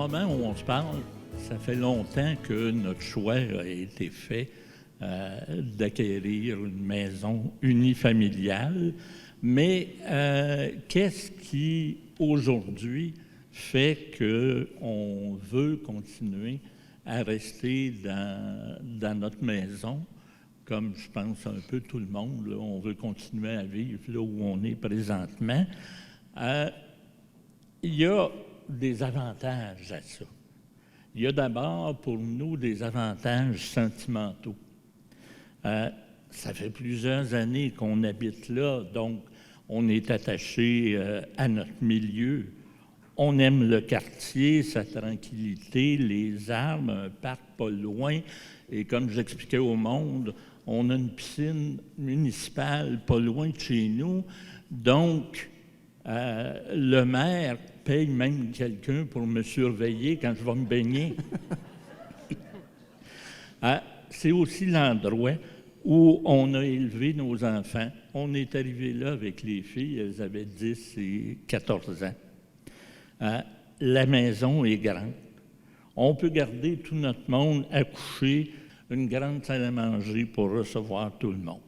moment où on se parle, ça fait longtemps que notre choix a été fait d'acquérir une maison unifamiliale. Mais qu'est-ce qui, aujourd'hui, fait qu'on veut continuer à rester dans notre maison, comme je pense un peu tout le monde, là, on veut continuer à vivre là où on est présentement. Il y a des avantages à ça. Il y a d'abord pour nous des avantages sentimentaux. Ça fait plusieurs années qu'on habite là, donc on est attaché à notre milieu. On aime le quartier, sa tranquillité, les arbres, un parc pas loin. Et comme j'expliquais au monde, on a une piscine municipale pas loin de chez nous. Donc, le maire paye même quelqu'un pour me surveiller quand je vais me baigner. C'est aussi l'endroit où on a élevé nos enfants. On est arrivé là avec les filles, elles avaient 10 et 14 ans. La maison est grande. On peut garder tout notre monde à coucher, une grande salle à manger pour recevoir tout le monde.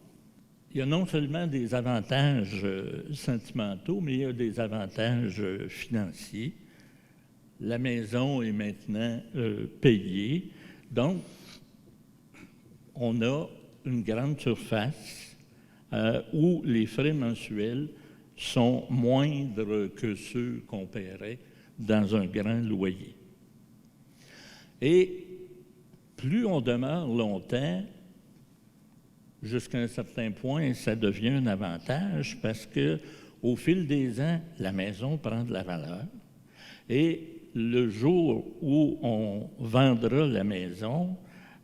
Il y a non seulement des avantages sentimentaux, mais il y a des avantages financiers. La maison est maintenant payée, donc on a une grande surface où les frais mensuels sont moindres que ceux qu'on paierait dans un grand loyer. Et plus on demeure longtemps, jusqu'à un certain point, ça devient un avantage parce qu'au fil des ans, la maison prend de la valeur. Et le jour où on vendra la maison,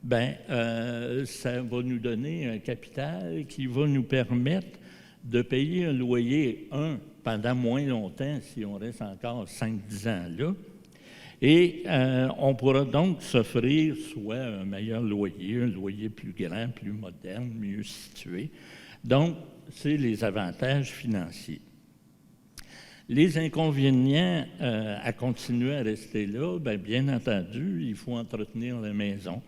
ça va nous donner un capital qui va nous permettre de payer un loyer, pendant moins longtemps, si on reste encore 5-10 ans là. Et on pourra donc s'offrir soit un meilleur loyer, un loyer plus grand, plus moderne, mieux situé. Donc, c'est les avantages financiers. Les inconvénients à continuer à rester là, bien entendu, il faut entretenir la maison.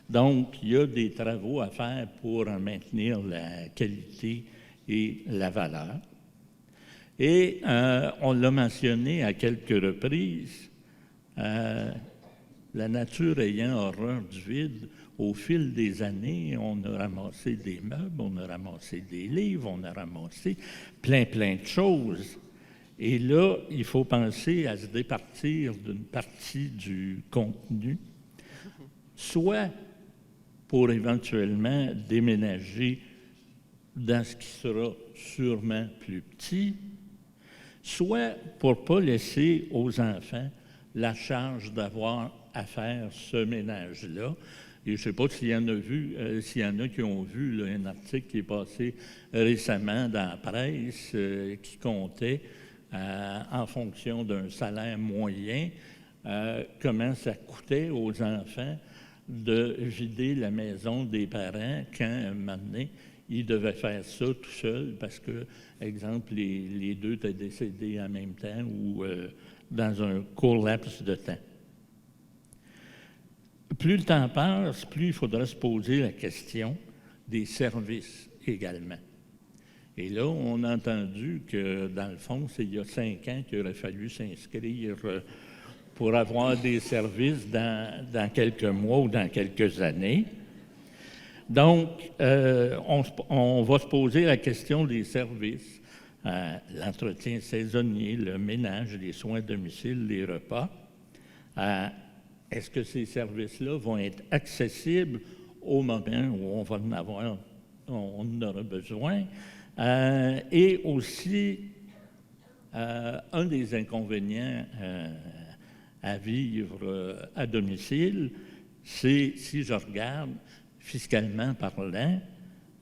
Donc, il y a des travaux à faire pour en maintenir la qualité et la valeur. Et on l'a mentionné à quelques reprises, la nature ayant horreur du vide, au fil des années, on a ramassé des meubles, on a ramassé des livres, on a ramassé plein de choses. Et là, il faut penser à se départir d'une partie du contenu, soit pour éventuellement déménager dans ce qui sera sûrement plus petit, soit pour ne pas laisser aux enfants la charge d'avoir à faire ce ménage-là. Et je ne sais pas s'il y en a qui ont vu là, un article qui est passé récemment dans la presse qui comptait, en fonction d'un salaire moyen, comment ça coûtait aux enfants de vider la maison des parents quand, un moment donné, ils devaient faire ça tout seuls parce que, exemple, les deux étaient décédés en même temps ou dans un court laps de temps. Plus le temps passe, plus il faudra se poser la question des services également. Et là, on a entendu que, dans le fond, c'est il y a 5 ans qu'il aurait fallu s'inscrire pour avoir des services dans quelques mois ou dans quelques années. Donc, on va se poser la question des services, l'entretien saisonnier, le ménage, les soins à domicile, les repas. Est-ce que ces services-là vont être accessibles au moment où on en aura besoin? Et aussi, un des inconvénients à vivre à domicile, c'est, si je regarde fiscalement parlant,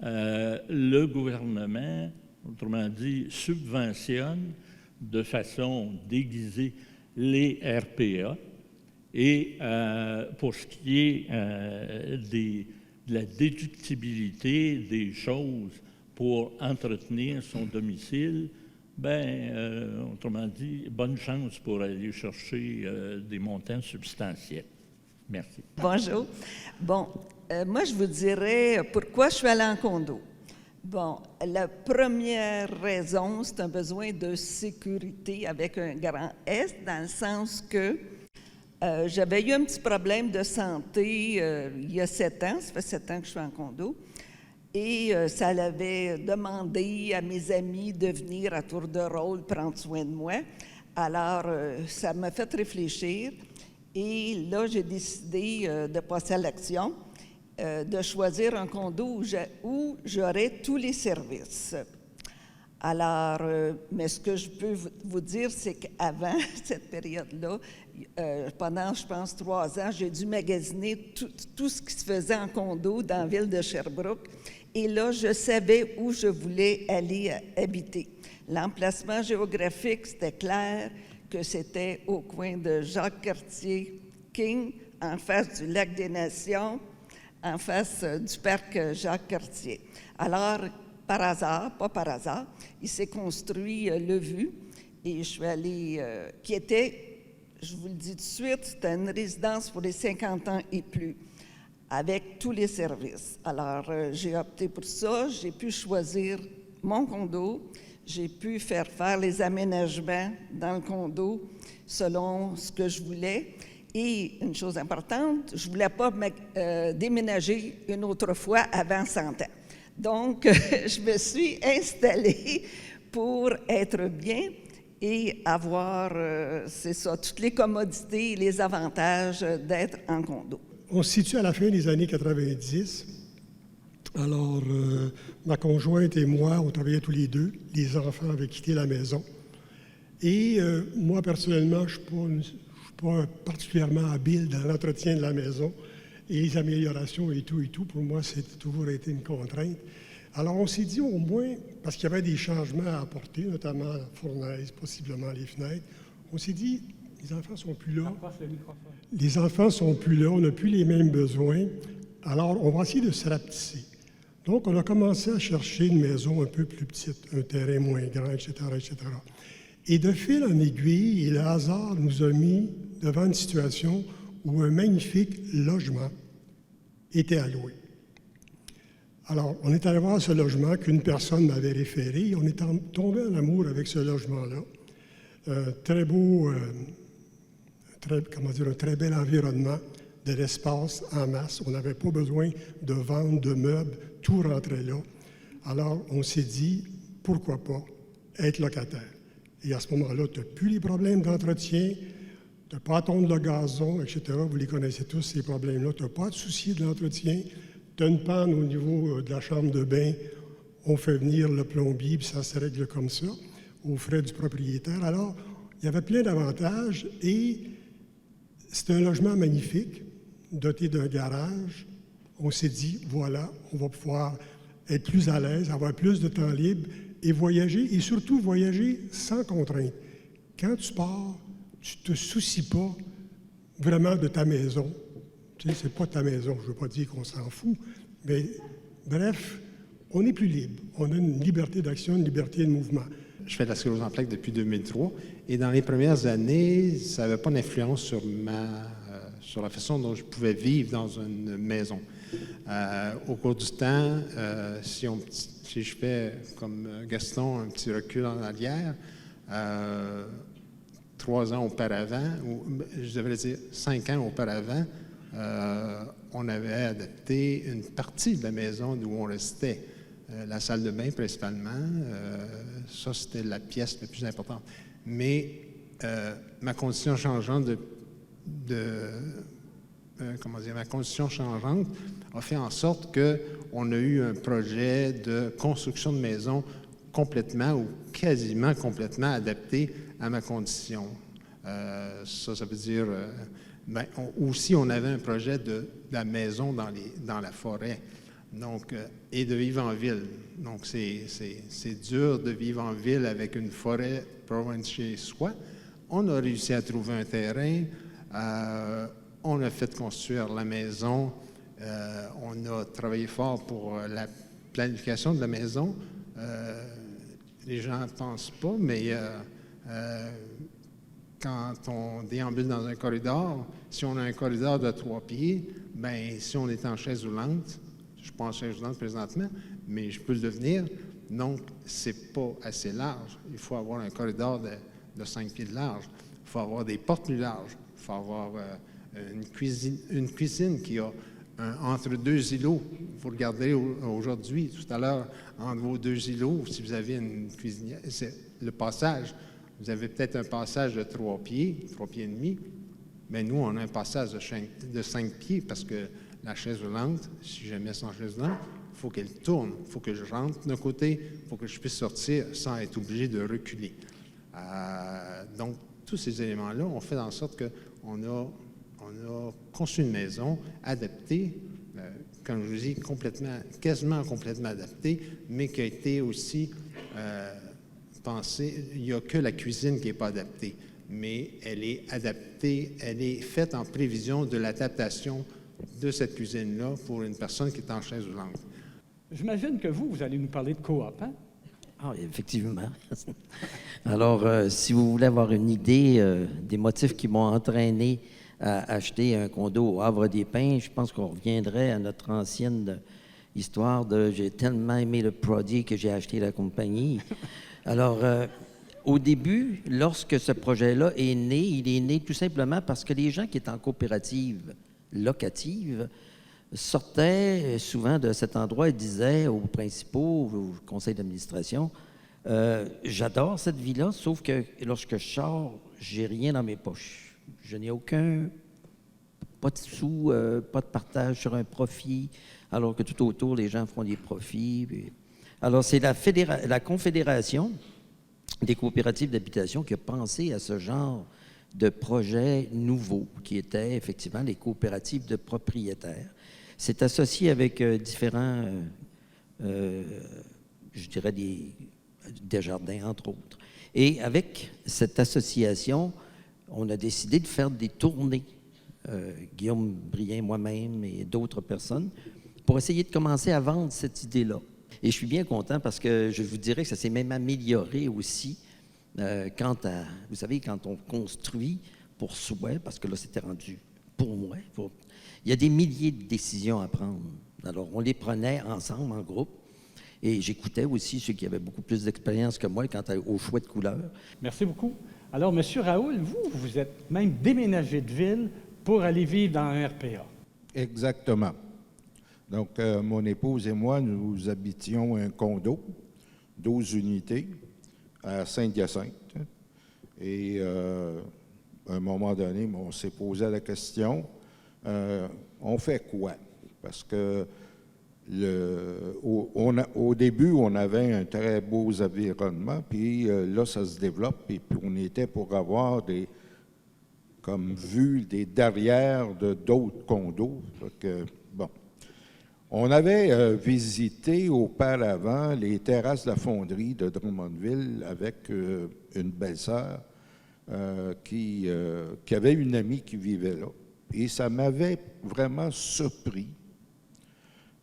le gouvernement, autrement dit, subventionne de façon déguisée les RPA. Et pour ce qui est de la déductibilité des choses pour entretenir son domicile, Autrement dit, bonne chance pour aller chercher des montants substantiels. Merci. Bonjour. Bon, moi, je vous dirais pourquoi je suis allée en condo. Bon, la première raison, c'est un besoin de sécurité avec un grand S, dans le sens que j'avais eu un petit problème de santé il y a 7 ans, ça fait 7 ans que je suis en condo, et ça l'avait demandé à mes amis de venir à tour de rôle prendre soin de moi. Alors, ça m'a fait réfléchir, et là, j'ai décidé de passer à l'action, de choisir un condo où j'aurais tous les services. Alors, mais ce que je peux vous dire, c'est qu'avant cette période-là, pendant, je pense, 3 ans, j'ai dû magasiner tout ce qui se faisait en condo dans la ville de Sherbrooke. Et là, je savais où je voulais aller habiter. L'emplacement géographique, c'était clair que c'était au coin de Jacques-Cartier, King, en face du Lac des Nations, en face du parc Jacques-Cartier. Alors, par hasard, pas par hasard, il s'est construit le VU, et je suis allée, qui était, je vous le dis tout de suite, c'était une résidence pour les 50 ans et plus, avec tous les services. Alors, j'ai opté pour ça, j'ai pu choisir mon condo, j'ai pu faire les aménagements dans le condo selon ce que je voulais. Et une chose importante, je ne voulais pas déménager une autre fois avant 100 ans. Donc, je me suis installée pour être bien et avoir, c'est ça, toutes les commodités et les avantages d'être en condo. On se situe à la fin des années 90. Alors, ma conjointe et moi, on travaillait tous les deux. Les enfants avaient quitté la maison. Et moi, personnellement, je ne suis pas particulièrement habile dans l'entretien de la maison et les améliorations et tout. Pour moi, c'est toujours été une contrainte. Alors, on s'est dit au moins, parce qu'il y avait des changements à apporter, notamment la fournaise, possiblement les fenêtres, on s'est dit, les enfants sont plus là. Les enfants sont plus là, on n'a plus les mêmes besoins. Alors, on va essayer de se rapetisser. Donc, on a commencé à chercher une maison un peu plus petite, un terrain moins grand, etc., etc. Et de fil en aiguille, et le hasard nous a mis devant une situation où un magnifique logement était à louer. Alors, on est allé voir ce logement qu'une personne m'avait référé. On est tombé en amour avec ce logement-là. Très beau, un très bel environnement, de l'espace en masse. On n'avait pas besoin de vendre de meubles, tout rentrait là. Alors, on s'est dit, pourquoi pas être locataire? Et à ce moment-là, tu n'as plus les problèmes d'entretien, tu n'as pas à tondre le gazon, etc. Vous les connaissez tous, ces problèmes-là. Tu n'as pas à te soucier de l'entretien. Tu as une panne au niveau de la chambre de bain, on fait venir le plombier, puis ça se règle comme ça, aux frais du propriétaire. Alors, il y avait plein d'avantages et c'est un logement magnifique, doté d'un garage. On s'est dit, voilà, on va pouvoir être plus à l'aise, avoir plus de temps libre et voyager, et surtout voyager sans contrainte. Quand tu pars, tu ne te soucies pas vraiment de ta maison. Tu sais, c'est pas ta maison, je ne veux pas dire qu'on s'en fout, mais bref, on est plus libre. On a une liberté d'action, une liberté de mouvement. Je fais de la sclérose en plaques depuis 2003, et dans les premières années, ça n'avait pas d'influence sur la façon dont je pouvais vivre dans une maison. Au cours du temps, si je fais comme Gaston un petit recul en arrière, 3 ans auparavant, ou je devrais dire 5 ans auparavant, on avait adapté une partie de la maison d'où on restait. La salle de bain principalement, ça c'était la pièce la plus importante. Mais ma condition changeante ma condition changeante a fait en sorte qu'on a eu un projet de construction de maison complètement ou quasiment complètement adapté à ma condition. Ça veut dire... aussi, on avait un projet de la maison dans la forêt, donc, et de vivre en ville. Donc, c'est dur de vivre en ville avec une forêt proche de chez soi. On a réussi à trouver un terrain. On a fait construire la maison. On a travaillé fort pour la planification de la maison. les gens ne pensent pas, mais quand on déambule dans un corridor, si on a un corridor de 3 pieds, bien, si on est en chaise roulante, je ne suis pas en chaise roulante présentement, mais je peux le devenir, donc c'est pas assez large. Il faut avoir un corridor de 5 pieds de large. Il faut avoir des portes plus larges. Il faut avoir une cuisine qui a entre 2 îlots. Vous regarderez aujourd'hui, tout à l'heure, entre vos 2 îlots, si vous avez une cuisinière, c'est le passage. Vous avez peut-être un passage de 3 pieds, 3 pieds et demi, mais nous, on a un passage de 5 pieds parce que la chaise roulante, si jamais c'est en chaise roulante, il faut qu'elle tourne. Il faut que je rentre d'un côté, il faut que je puisse sortir sans être obligé de reculer. Donc, tous ces éléments-là ont fait en sorte qu'on a conçu une maison adaptée, comme je vous dis, quasiment complètement adaptée, mais qui a été aussi pensée. Il n'y a que la cuisine qui n'est pas adaptée, mais elle est adaptée, elle est faite en prévision de l'adaptation de cette cuisine-là pour une personne qui est en chaise roulante. J'imagine que vous allez nous parler de coop, hein? Ah, effectivement. Alors, si vous voulez avoir une idée des motifs qui m'ont entraîné à acheter un condo au Havre-des-Pins, je pense qu'on reviendrait à notre ancienne histoire de « j'ai tellement aimé le produit que j'ai acheté la compagnie ». Alors, au début, lorsque ce projet-là est né, il est né tout simplement parce que les gens qui étaient en coopérative locative sortaient souvent de cet endroit et disaient aux principaux, au conseil d'administration, j'adore cette vie-là, sauf que lorsque je sors, j'ai rien dans mes poches. Je n'ai pas de sous, pas de partage sur un profit, alors que tout autour, les gens font des profits. Alors, c'est la Confédération des coopératives d'habitation qui a pensé à ce genre de projet nouveau, qui était effectivement les coopératives de propriétaires. C'est associé avec différents, je dirais, des jardins, entre autres. Et avec cette association, on a décidé de faire des tournées, Guillaume Brien, moi-même et d'autres personnes, pour essayer de commencer à vendre cette idée-là. Et je suis bien content parce que je vous dirais que ça s'est même amélioré aussi vous savez, quand on construit pour soi, parce que là, c'était rendu pour moi, il y a des milliers de décisions à prendre. Alors, on les prenait ensemble, en groupe, et j'écoutais aussi ceux qui avaient beaucoup plus d'expérience que moi quant au choix de couleurs. Merci beaucoup. Alors, M. Raoul, vous êtes même déménagé de ville pour aller vivre dans un RPA. Exactement. Donc, mon épouse et moi, nous habitions un condo, 12 unités, à Saint-Hyacinthe. Et à un moment donné, on s'est posé la question, on fait quoi? Parce que au début, on avait un très beau environnement, puis là, ça se développe, et puis on était pour avoir comme vue des derrières de d'autres condos. Donc, bon. On avait visité auparavant les terrasses de la fonderie de Drummondville avec une belle-sœur qui avait une amie qui vivait là. Et ça m'avait vraiment surpris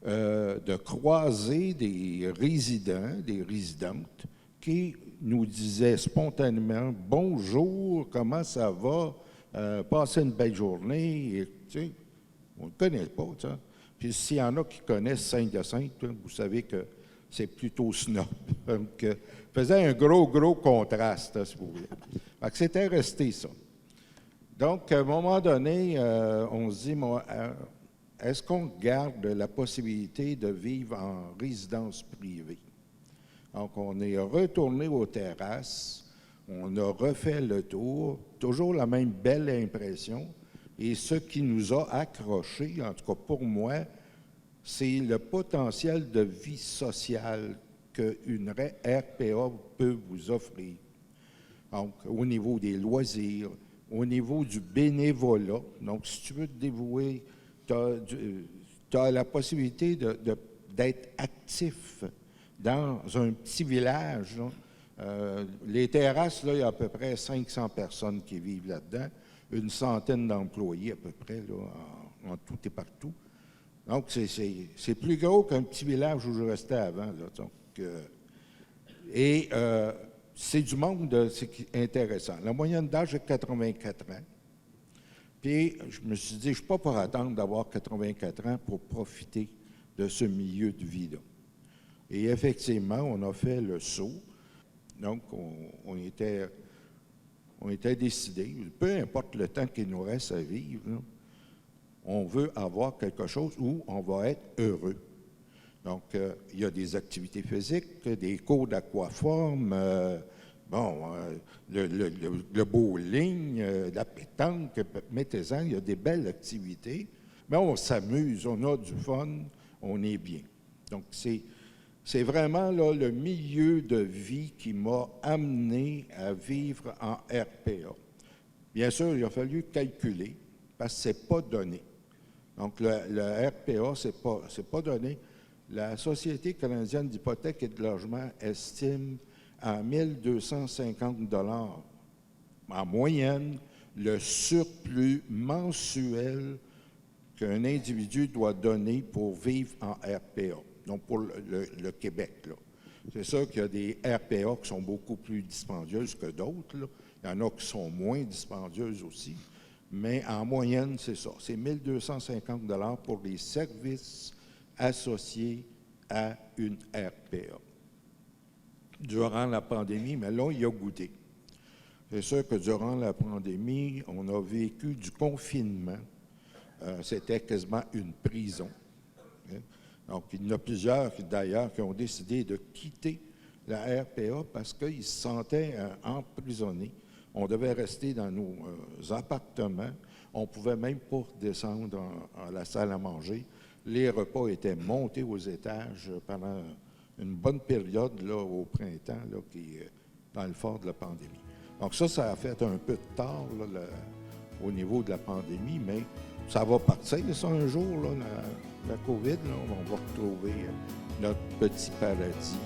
de croiser des résidents, des résidentes qui nous disaient spontanément « Bonjour, comment ça va? Passez une belle journée. » Et, tu sais, on ne connaît pas, ça. Puis s'il y en a qui connaissent Saint-Hyacinthe, vous savez que c'est plutôt snob. Donc, faisait un gros contraste, si vous voulez. Fait que c'était resté ça. Donc, à un moment donné, on se dit, est-ce qu'on garde la possibilité de vivre en résidence privée? Donc, on est retourné aux terrasses, on a refait le tour, toujours la même belle impression. Et ce qui nous a accrochés, en tout cas pour moi, c'est le potentiel de vie sociale qu'une RPA peut vous offrir. Donc, au niveau des loisirs, au niveau du bénévolat. Donc, si tu veux te dévouer, tu as la possibilité d'être actif dans un petit village. Les terrasses, là, il y a à peu près 500 personnes qui vivent là-dedans. Une centaine d'employés à peu près, là, en tout et partout. Donc, c'est plus gros qu'un petit village où je restais avant. Là. Donc, Et c'est du monde intéressant. La moyenne d'âge est 84 ans. Puis je me suis dit, je ne suis pas pour attendre d'avoir 84 ans pour profiter de ce milieu de vie-là. Et effectivement, on a fait le saut. Donc, on était décidés, peu importe le temps qu'il nous reste à vivre, là, on veut avoir quelque chose où on va être heureux. Donc, il y a des activités physiques, des cours d'aquaforme, le bowling, la pétanque, mettez-en, il y a des belles activités. Mais on s'amuse, on a du fun, on est bien. Donc, c'est vraiment là, le milieu de vie qui m'a amené à vivre en RPA. Bien sûr, il a fallu calculer, parce que ce n'est pas donné. Donc, le RPA, ce n'est pas donné. La Société canadienne d'hypothèque et de logement estime à 1 250 $ en moyenne le surplus mensuel qu'un individu doit donner pour vivre en RPA. Donc, pour le Québec, là. C'est sûr qu'il y a des RPA qui sont beaucoup plus dispendieuses que d'autres, là. Il y en a qui sont moins dispendieuses aussi. Mais en moyenne, c'est ça. C'est 1 250 $ pour les services associés à une RPA. Durant la pandémie, mais là, il a goûté. C'est sûr que durant la pandémie, on a vécu du confinement. C'était quasiment une prison. Hein? Donc, il y en a plusieurs, d'ailleurs, qui ont décidé de quitter la RPA parce qu'ils se sentaient emprisonnés. On devait rester dans nos appartements. On ne pouvait même pas descendre à la salle à manger. Les repas étaient montés aux étages pendant une bonne période là, au printemps, là, dans le fort de la pandémie. Donc ça a fait un peu de tard là, au niveau de la pandémie, mais ça va partir, ça, un jour, là, la COVID, là, on va retrouver notre petit paradis